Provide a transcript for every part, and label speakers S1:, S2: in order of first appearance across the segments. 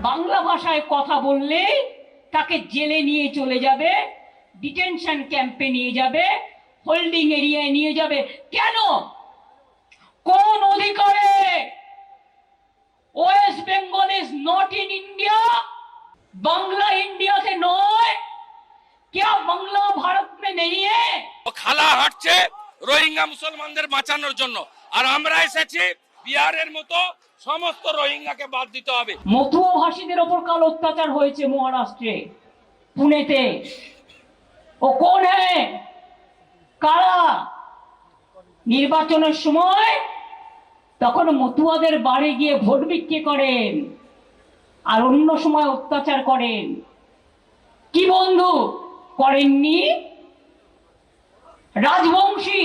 S1: বাংলা ভাষায় কথা বললে তাকে জেলে নিয়ে চলে যাবে, ডিটেনশন ক্যাম্পে নিয়ে যাবে, হোল্ডিং এরিয়ায় নিয়ে যাবে। কেন? কোন অধিকারে? West Bengal is not in India, Bangla ইন্ডিয়াতে নয়। क्या বাংলা ভারত में नहीं है?
S2: খালা হাঁটছে রোহিঙ্গা মুসলমানদের বাঁচানোর জন্য, আর আমরা এসেছি বিহারের মতো সমস্ত রোহিঙ্গাকে বাদ দিতে হবে।
S1: মতুয়া ভাষীদের ওপর কাল অত্যাচার হয়েছে মহারাষ্ট্রে, পুনেতে। ও কোন হ্যাঁ? কারা? নির্বাচনের সময় তখন মতুয়াদের বাড়ি গিয়ে ভোট বিক্রি করেন, আর অন্য সময় অত্যাচার করেন। কি বন্ধু করেননি? রাজবংশী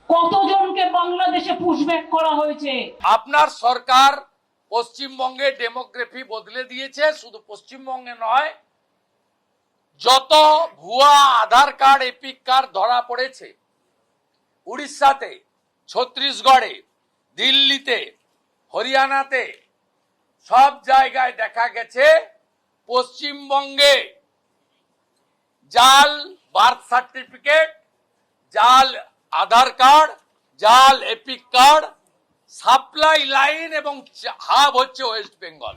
S1: কতজনকে বাংলাদেশে পুশব্যাক করা হয়েছে?
S2: আপনার সরকার পশ্চিমবঙ্গে ডেমোগ্রাফি বদলে দিয়েছে। শুধু পশ্চিমবঙ্গে নয়, যত ভুয়া আধার কার্ড, এপিক কার্ড ধরা পড়েছে উড়িষ্যাতে, ছত্তিশগড়ে, দিল্লিতে, হরিয়ানাতে, সব জায়গায় দেখা গেছে পশ্চিমবঙ্গে জাল বার্থ সার্টিফিকেট, জাল আধার কার্ড, জাল এপিক কার্ড, সাপ্লাই লাইন এবং হাব হচ্ছে ওয়েস্ট বেঙ্গল।